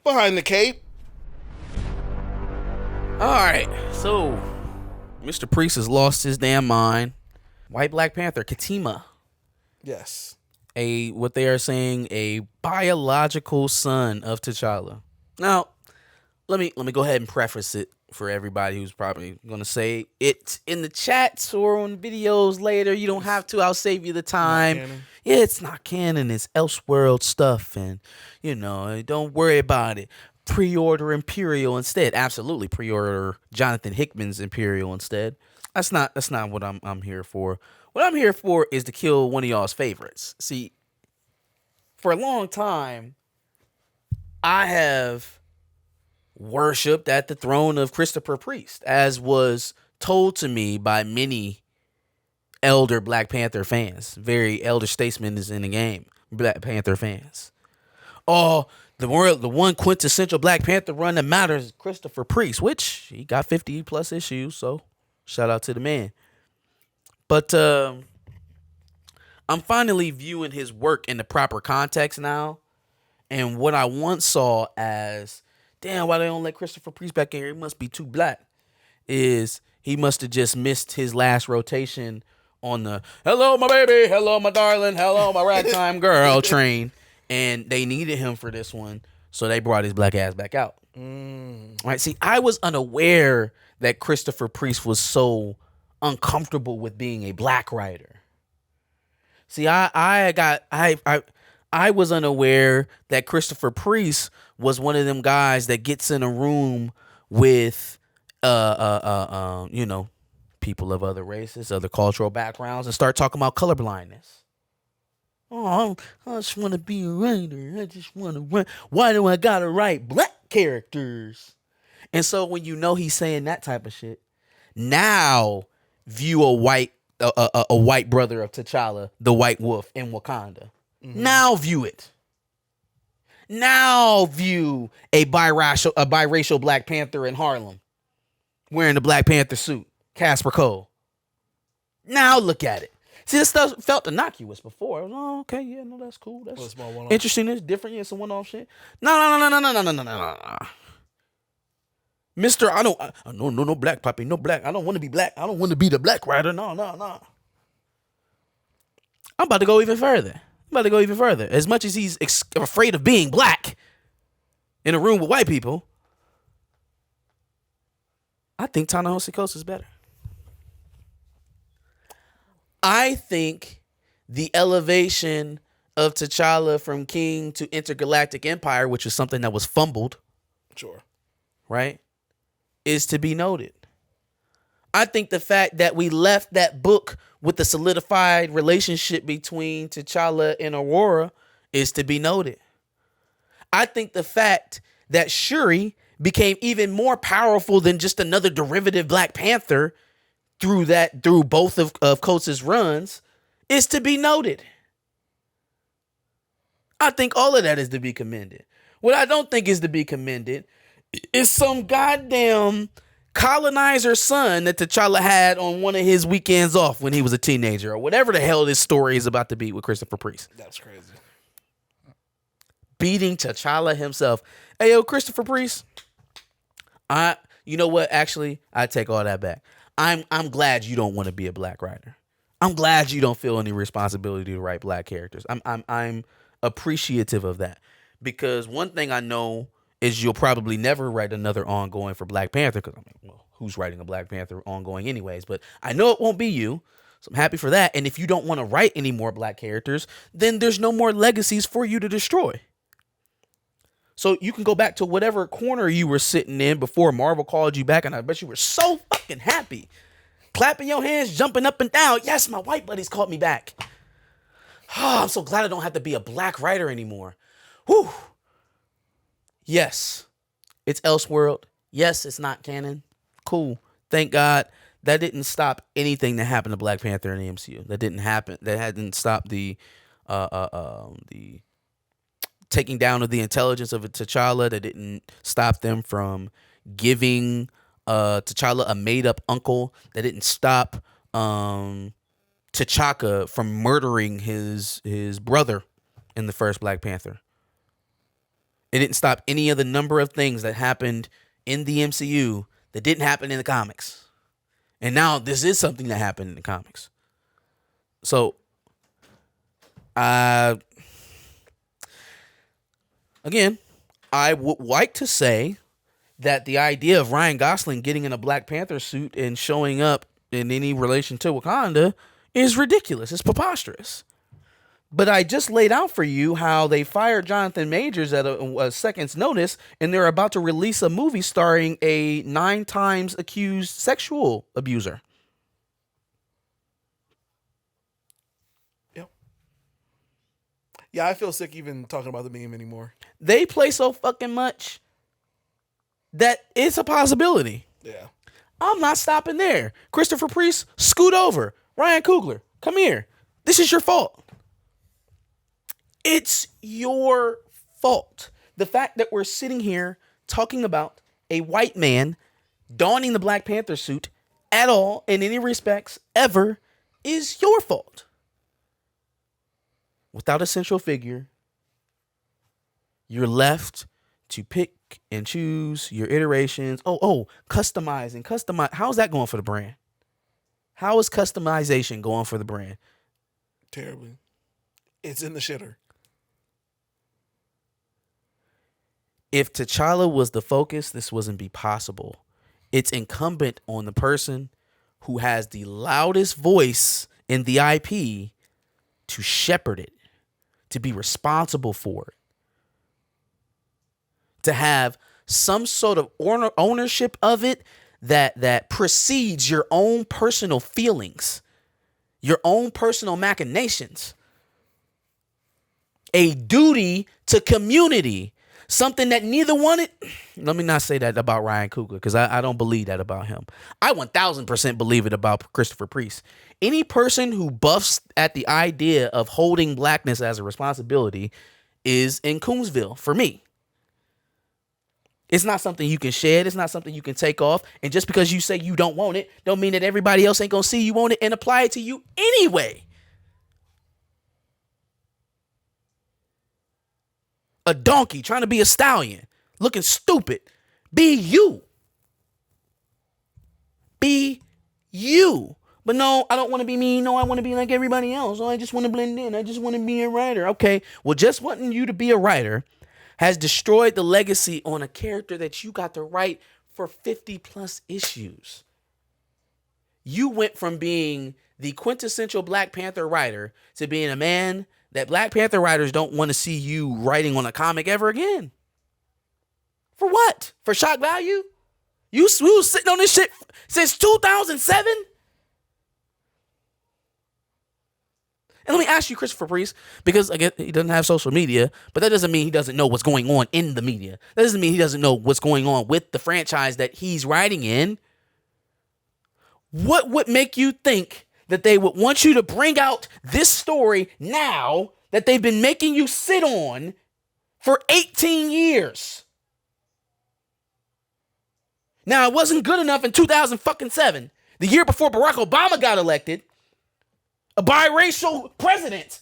behind the cape. All right, so Mr. Priest has lost his damn mind. White Black Panther, Katima, Yes. what they are saying, a biological son of T'Challa. Now, let me go ahead and preface it for everybody who's probably going to say it in the chats or on videos later. You don't have to. I'll save you the time. Yeah, it's not canon. It's Elseworld stuff, and don't worry about it. Pre-order Imperial instead. Absolutely, pre-order Jonathan Hickman's Imperial instead. That's not what I'm here for. What I'm here for is to kill one of y'all's favorites. See, for a long time, I have worshipped at the throne of Christopher Priest, as was told to me by many elder Black Panther fans. Very elder statesman is in the game. Black Panther fans. Oh, the one quintessential Black Panther run that matters is Christopher Priest, which he got 50 plus issues, so shout out to the man. But I'm finally viewing his work in the proper context now. And what I once saw as, damn, why they don't let Christopher Priest back in here? He must be too black. Is he must have just missed his last rotation on the hello, my baby, hello, my darling, hello, my ragtime girl train. And they needed him for this one, so they brought his black ass back out. Right? See, I was unaware that Christopher Priest was so uncomfortable with being a black writer. See, I was unaware that Christopher Priest was one of them guys that gets in a room with people of other races, other cultural backgrounds, and start talking about colorblindness. Oh, I just want to be a writer. I just want to write. Why do I gotta write black characters? And so when he's saying that type of shit, now view a white brother of T'Challa, the White Wolf in Wakanda. Mm-hmm. Now view it. Now view a biracial Black Panther in Harlem wearing the Black Panther suit, Casper Cole. Now look at it. See, this stuff felt innocuous before. It was, oh, okay, yeah, no, that's cool. That's interesting. It's different. Yeah, it's a one-off shit. No. Mister, no black puppy, no black. I don't want to be black. I don't want to be the black writer. No. I'm about to go even further. As much as he's afraid of being black in a room with white people, I think Ta-Nehisi Coates is better. I think the elevation of T'Challa from king to intergalactic empire, which is something that was fumbled, sure, right, is to be noted. I think the fact that we left that book with the solidified relationship between T'Challa and Aurora is to be noted. I think the fact that Shuri became even more powerful than just another derivative Black Panther through both of Coates' runs is to be noted. I think all of that is to be commended. What I don't think is to be commended is some goddamn colonizer son that T'Challa had on one of his weekends off when he was a teenager, or whatever the hell this story is about to be with Christopher Priest. That's crazy. Beating T'Challa himself. Hey, yo, Christopher Priest. You know what? Actually, I take all that back. I'm glad you don't want to be a black writer. I'm glad you don't feel any responsibility to write black characters. I'm appreciative of that, because one thing I know is you'll probably never write another ongoing for Black Panther, because who's writing a Black Panther ongoing anyways? But I know it won't be you, so I'm happy for that. And if you don't want to write any more black characters, then there's no more legacies for you to destroy. So you can go back to whatever corner you were sitting in before Marvel called you back, and I bet you were so fucking happy. Clapping your hands, jumping up and down. Yes, my white buddies called me back. Oh, I'm so glad I don't have to be a black writer anymore. Whew. Yes, it's Elseworld. Yes, it's not canon. Cool. Thank God. That didn't stop anything that happened to Black Panther in the MCU. That didn't happen. That hadn't stopped the taking down of the intelligence of T'Challa. That didn't stop them from giving T'Challa a made-up uncle. That didn't stop T'Chaka from murdering his brother in the first Black Panther. It didn't stop any of the number of things that happened in the MCU that didn't happen in the comics. And now this is something that happened in the comics. So, again, I would like to say that the idea of Ryan Gosling getting in a Black Panther suit and showing up in any relation to Wakanda is ridiculous. It's preposterous. But I just laid out for you how they fired Jonathan Majors at a second's notice, and they're about to release a movie starring a 9 times accused sexual abuser. Yep. Yeah, I feel sick even talking about the meme anymore. They play so fucking much that it's a possibility. Yeah. I'm not stopping there. Christopher Priest, scoot over. Ryan Coogler, come here. This is your fault. It's your fault. The fact that we're sitting here talking about a white man donning the Black Panther suit at all, in any respects, ever, is your fault. Without a central figure, you're left to pick and choose your iterations. Customize and customize. How's that going for the brand? How is customization going for the brand? Terribly. It's in the shitter. If T'Challa was the focus, this wouldn't be possible. It's incumbent on the person who has the loudest voice in the IP to shepherd it, to be responsible for it, to have some sort of ownership of it that precedes your own personal feelings, your own personal machinations. A duty to community. Something that neither wanted. Let me not say that about Ryan Coogler, because I don't believe that about him. I 1000% believe it about Christopher Priest. Any person who buffs at the idea of holding blackness as a responsibility is in Coonsville for me. It's not something you can shed. It's not something you can take off. And just because you say you don't want it, don't mean that everybody else ain't going to see you want it and apply it to you anyway. A donkey trying to be a stallion, looking stupid. Be you. Be you. But no, I don't want to be me. No, I want to be like everybody else. Oh, I just want to blend in. I just want to be a writer. Okay, well, just wanting you to be a writer has destroyed the legacy on a character that you got to write for 50 plus issues. You went from being the quintessential Black Panther writer to being a man that Black Panther writers don't want to see you writing on a comic ever again. For what? For shock value? We was sitting on this shit since 2007? And let me ask you, Christopher Priest, because again, he doesn't have social media, but that doesn't mean he doesn't know what's going on in the media. That doesn't mean he doesn't know what's going on with the franchise that he's writing in. What would make you think that they would want you to bring out this story now that they've been making you sit on for 18 years? Now, it wasn't good enough in 2007, the year before Barack Obama got elected, a biracial president.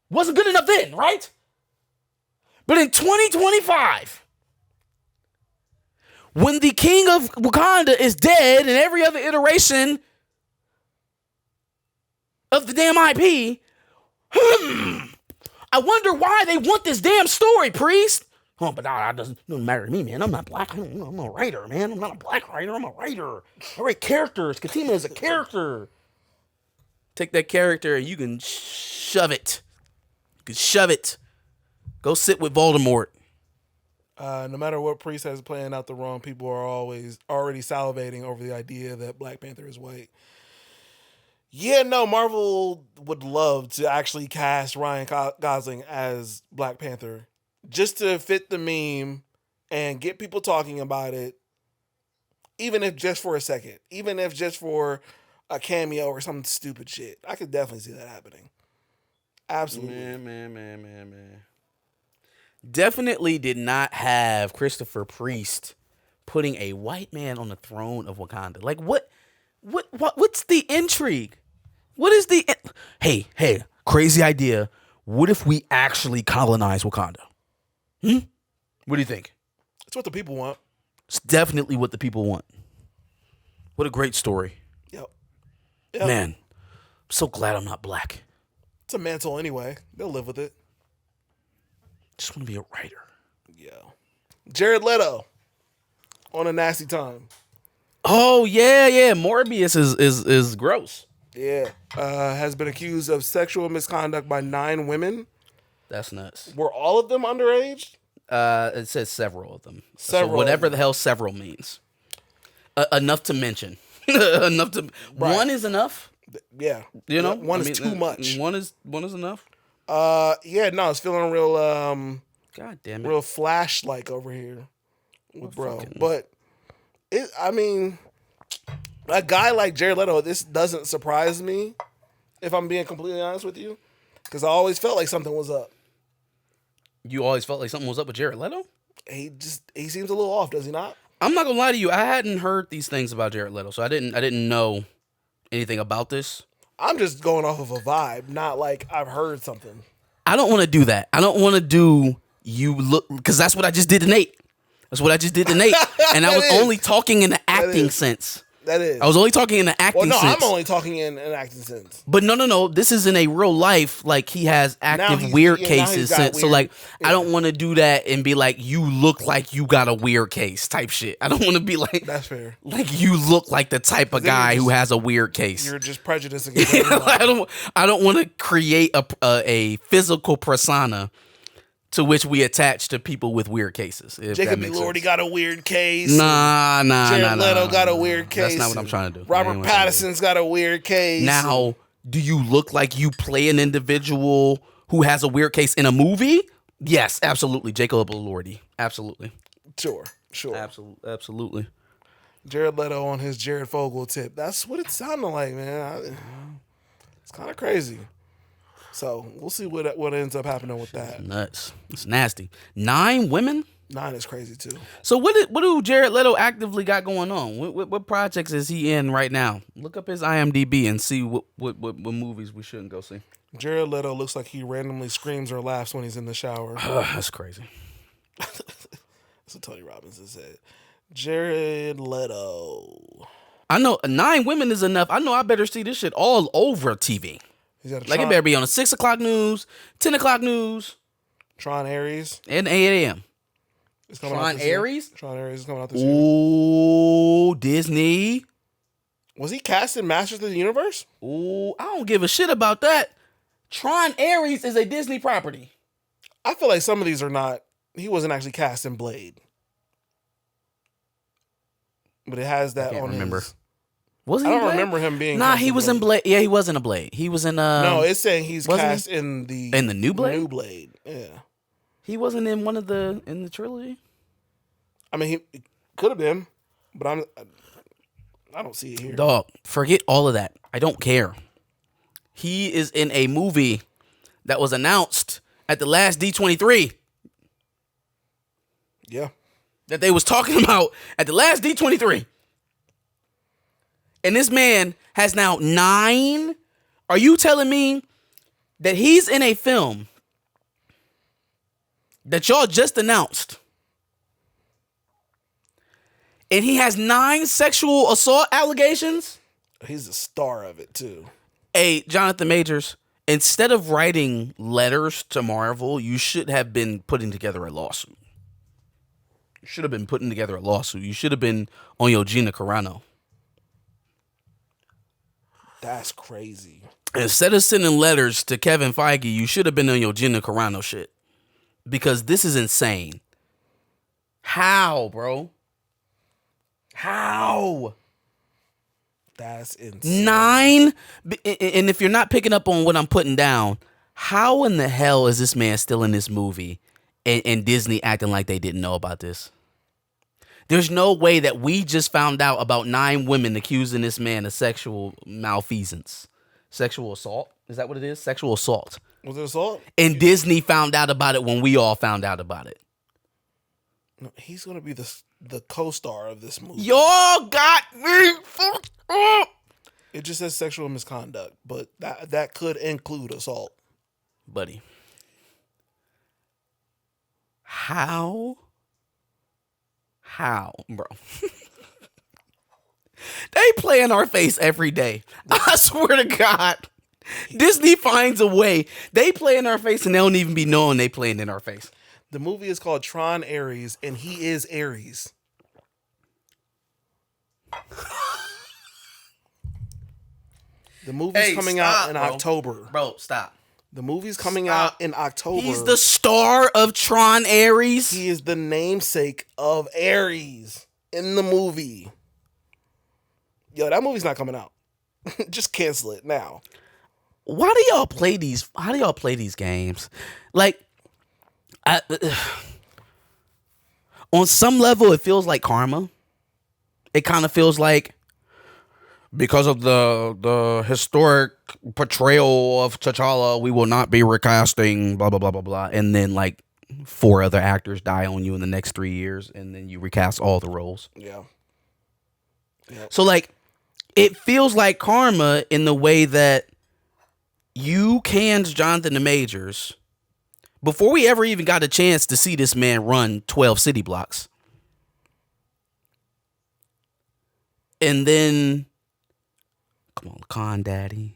Wasn't good enough then, right? But in 2025, when the king of Wakanda is dead and every other iteration of the damn IP, I wonder why they want this damn story, Priest. Oh, but that doesn't matter to me, man. I'm not black. I'm a writer, man. I'm not a black writer. I'm a writer. I write characters. Katima is a character. Take that character and you can shove it. You can shove it. Go sit with Voldemort. No matter what Priest has playing out the wrong, people are always already salivating over the idea that Black Panther is white. Yeah, no, Marvel would love to actually cast Ryan Gosling as Black Panther just to fit the meme and get people talking about it, even if just for a second, even if just for a cameo or some stupid shit. I could definitely see that happening. Absolutely. Man. Definitely did not have Christopher Priest putting a white man on the throne of Wakanda. Like, what's the intrigue? What is the... Hey, crazy idea. What if we actually colonize Wakanda? What do you think? It's what the people want. It's definitely what the people want. What a great story. Yep. Man, I'm so glad I'm not black. It's a mantle anyway. They'll live with it. Just want to be a writer. Yeah. Jared Leto on A Nasty Time. Oh yeah. Morbius is gross. Yeah. Has been accused of sexual misconduct by 9 women. That's nuts. Were all of them underage? It says several of them. Several. So whatever the hell several means. Enough to mention. Enough to. Right. One is enough. Yeah. You know, one is too much. One is enough. Yeah. No, it's feeling real. God damn it. Real Flash like over here with bro. fucking- But I mean, a guy like Jared Leto, this doesn't surprise me, if I'm being completely honest with you, because I always felt like something was up. You always felt like something was up with Jared Leto? He seems a little off, does he not? I'm not gonna lie to you. I hadn't heard these things about Jared Leto, so I didn't know anything about this. I'm just going off of a vibe, not like I've heard something. I don't want to do that. I don't want to do you look, because that's what I just did to Nate. That's what I just did to Nate, and I was only talking in the acting sense. That is. I was only talking in the acting Well, no, sense. I'm only talking in an acting sense. But no. This is in a real life. Like, he has active weird cases. So, like, I don't want to do that and be like, you look like you got a weird case type shit. I don't want to be like, That's fair. like, you look like the type of guy who has a weird case. You're just prejudiced against everybody. I don't want to create a physical persona to which we attach to people with weird cases. Jacob Elordi got a weird case. Nah. Jared Leto got a weird case. That's not what I'm trying to do. Robert Pattinson's got a weird case. Now, do you look like you play an individual who has a weird case in a movie? Yes, absolutely. Jacob Elordi. Absolutely. Sure. Absolutely. Jared Leto on his Jared Fogle tip. That's what it sounded like, man. It's kind of crazy. So we'll see what ends up happening with that. Nuts. It's nasty. 9 women? 9 is crazy too. So what do Jared Leto actively got going on? What projects is he in right now? Look up his IMDb and see what movies we shouldn't go see. Jared Leto looks like he randomly screams or laughs when he's in the shower. That's crazy. That's what Tony Robbins has said. Jared Leto. I know 9 women is enough. I know I better see this shit all over TV. Like, it better be on the 6 o'clock news, 10 o'clock news. Tron Ares. And 8 a.m. Tron Ares? Tron Ares is coming out this year. Ooh, Disney. Was he cast in Masters of the Universe? Ooh, I don't give a shit about that. Tron Ares is a Disney property. I feel like some of these are not. He wasn't actually cast in Blade. But it has that on remember. his... Was he? I don't remember him being. Nah, he was in Blade. Yeah, he was in a Blade. He was in. No, it's saying he's cast in the new Blade. New Blade. Yeah. He wasn't in one of in the trilogy. I mean, he could have been, but I don't see it here. Dog, forget all of that. I don't care. He is in a movie that was announced at the last D23. Yeah. That they was talking about at the last D23. And this man has now 9. Are you telling me that he's in a film that y'all just announced and he has 9 sexual assault allegations? He's the star of it too. Hey, Jonathan Majors, instead of writing letters to Marvel, you should have been putting together a lawsuit. You should have been putting together a lawsuit. You should have been on your Gina Carano. That's crazy. Instead of sending letters to Kevin Feige, you should have been on your Gina Carano shit. Because this is insane. How, bro? How? That's insane. 9? And if you're not picking up on what I'm putting down, how in the hell is this man still in this movie and Disney acting like they didn't know about this? There's no way that we just found out about 9 women accusing this man of sexual malfeasance. Sexual assault? Is that what it is? Sexual assault. Was it assault? And Disney found out about it when we all found out about it. No, he's going to be the co-star of this movie. Y'all got me fucked up. It just says sexual misconduct, but that could include assault. Buddy. How How, bro? They play in our face every day. I swear to God. Disney finds a way. They play in our face and they don't even be knowing they playing in our face. The movie is called Tron Ares, and he is Ares. The movie's coming out in October. Bro, stop. The movie's coming out in October. He's the star of Tron Ares. He is the namesake of Ares in the movie. Yo, that movie's not coming out. Just cancel it now. Why do y'all play these? How do y'all play these games? Like, on some level, it feels like karma. It kind of feels like because of the historic portrayal of T'Challa, we will not be recasting blah blah blah blah blah, and then like 4 other actors die on you in the next 3 years, and then you recast all the roles. Yeah. Yep. So like, it feels like karma in the way that you canned Jonathan the Majors before we ever even got a chance to see this man run 12 city blocks. And then, come on, Con Daddy,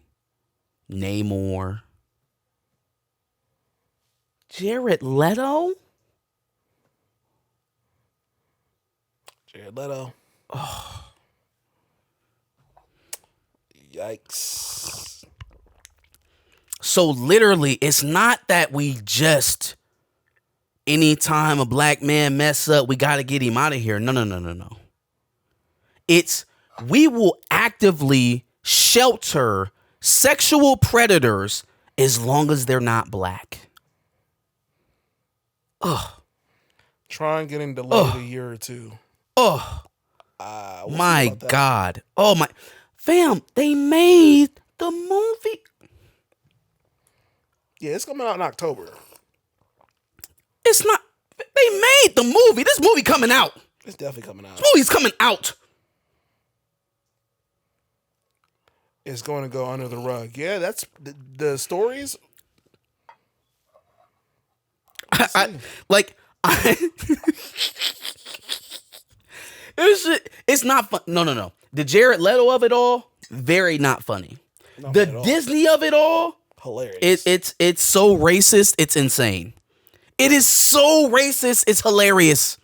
Namor, Jared Leto. Jared Leto. Oh. Yikes. So literally, it's not that we just, anytime a black man mess up, we got to get him out of here. No. It's, we will actively shelter sexual predators as long as they're not black. Ugh. Tron getting delayed a year or two. Oh, my God. Oh, my. Fam, they made the movie. Yeah, it's coming out in October. It's not. They made the movie. This movie coming out. It's definitely coming out. This movie's coming out. It's going to go under the rug. Yeah, that's the stories. It's not fun. No. The Jared Leto of it all, very not funny. No, the Disney of it all, hilarious. It's so racist, it's insane. It is so racist, it's hilarious.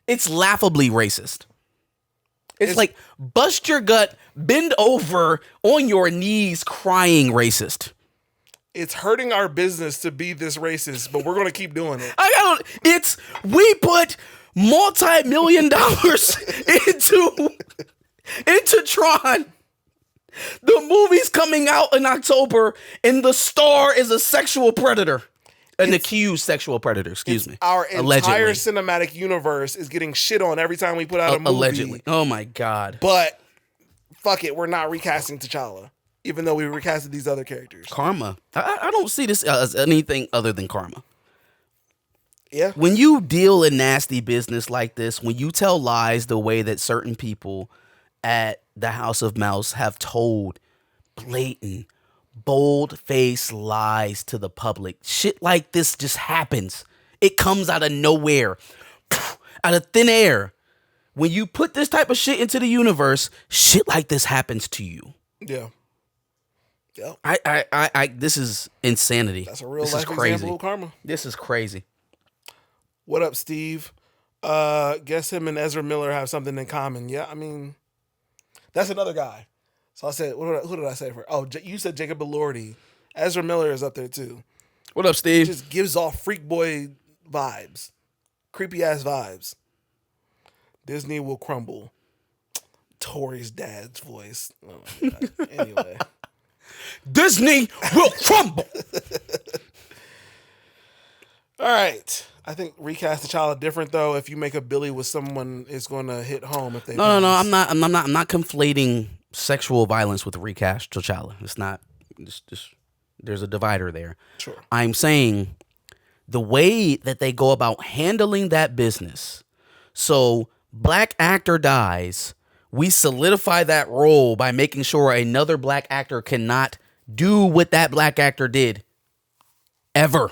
It's laughably racist. It's like bust your gut, bend over on your knees, crying racist. It's hurting our business to be this racist, but we're going to keep doing it. We put multi-million dollars into Tron. The movie's coming out in October, and the star is a sexual predator. An accused sexual predator, excuse me. Our entire cinematic universe is getting shit on every time we put out a movie. Allegedly. Oh my God. But fuck it, we're not recasting T'Challa, even though we recasted these other characters. Karma. I don't see this as anything other than karma. Yeah. When you deal in nasty business like this, when you tell lies the way that certain people at the House of Mouse have told blatant, bold-faced lies to the public, shit like this just happens. It comes out of nowhere, out of thin air. When you put this type of shit into the universe, shit like this happens to you. Yeah. Yeah. This is insanity. That's a real life example of karma. This is crazy. What up, Steve? Guess him and Ezra Miller have something in common. Yeah, I mean, that's another guy. So I said, who did I say for? Oh, you said Jacob Elordi. Ezra Miller is up there too. What up, Steve? Just gives off freak boy vibes, creepy ass vibes. Disney will crumble. Tori's dad's voice. Oh my God. Anyway, Disney will crumble. All right. I think recast T'Challa different though. If you make a Billy with someone, it's going to hit home. If they no. I'm not conflating sexual violence with recast T'Challa. It's not. Just there's a divider there. Sure. I'm saying the way that they go about handling that business. So black actor dies. We solidify that role by making sure another black actor cannot do what that black actor did. Ever.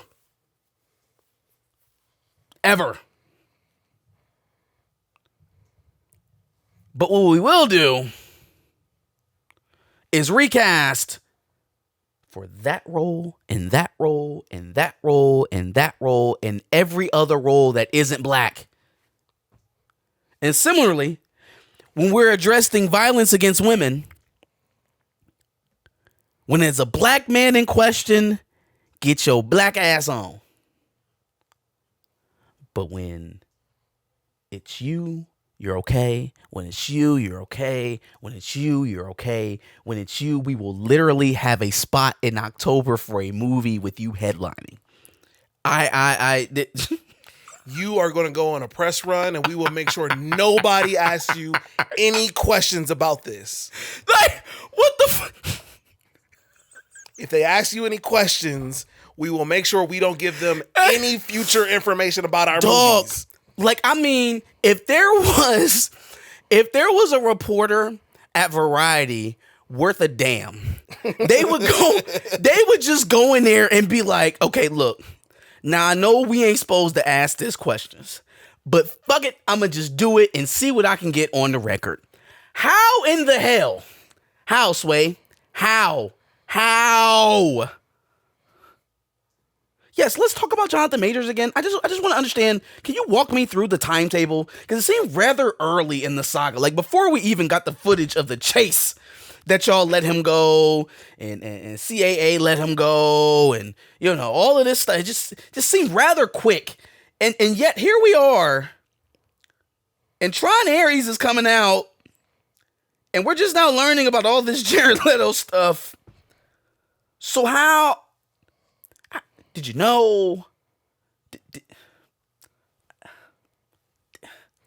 But what we will do is recast for that role and that role and that role and that role and every other role that isn't black. And similarly, when we're addressing violence against women, when there's a black man in question, get your black ass on. But when it's you, you're okay. When it's you, you're okay. When it's you, you're okay. When it's you, we will literally have a spot in October for a movie with you headlining. You are going to go on a press run, and we will make sure nobody asks you any questions about this. Like, what the fuck? If they ask you any questions, we will make sure we don't give them any future information about our movies. Like, I mean, if there was a reporter at Variety worth a damn, they would just go in there and be like, okay, look, now I know we ain't supposed to ask this questions, but fuck it, I'ma just do it and see what I can get on the record. How in the hell? How, Sway? How? Yes, let's talk about Jonathan Majors again. I just want to understand, can you walk me through the timetable? Because it seemed rather early in the saga. Like, before we even got the footage of the chase, that y'all let him go, and CAA let him go, and, you know, all of this stuff. It just seemed rather quick. And yet, here we are, and Tron Ares is coming out, and we're just now learning about all this Jared Leto stuff. So how did you know?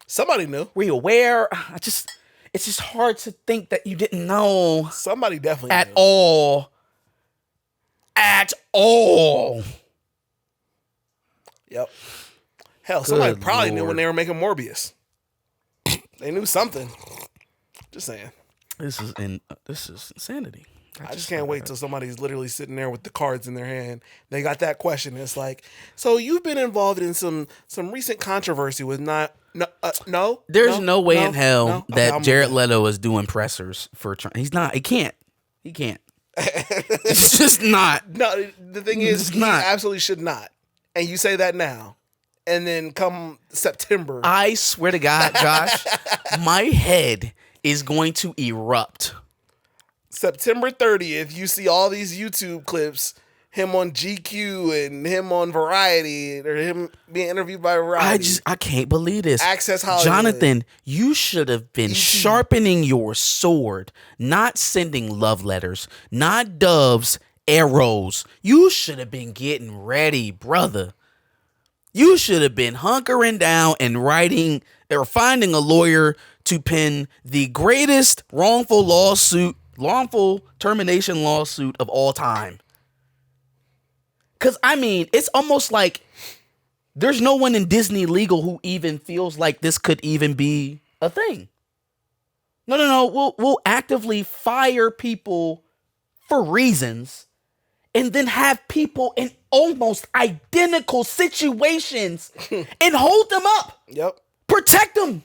Somebody knew. Were you aware? It's just hard to think that you didn't know. Somebody definitely at knew. all. At all. Yep. Hell, somebody Good probably knew Lord. when they were making Morbius. They knew something. Just saying. This is insanity. I just can't wait till somebody's literally sitting there with the cards in their hand. They got that question. It's like, so you've been involved in some recent controversy with no. There's no way in hell no? that Okay, Jared Leto is doing pressers for Trump. He's not. He can't. It's just not. No, the thing is, he not. absolutely should not. And you say that now, and then come September, I swear to God, Josh, my head is going to erupt. September 30th, you see all these YouTube clips, him on GQ and him on Variety, or him being interviewed by Variety. I can't believe this. Access Hollywood. Jonathan, you should have been sharpening your sword, not sending love letters, not doves, arrows. You should have been getting ready, brother. You should have been hunkering down and writing or finding a lawyer to pen the greatest wrongful termination lawsuit of all time. Because, I mean, it's almost like there's no one in Disney legal who even feels like this could even be a thing. No. We'll actively fire people for reasons and then have people in almost identical situations and hold them up. Yep. Protect them.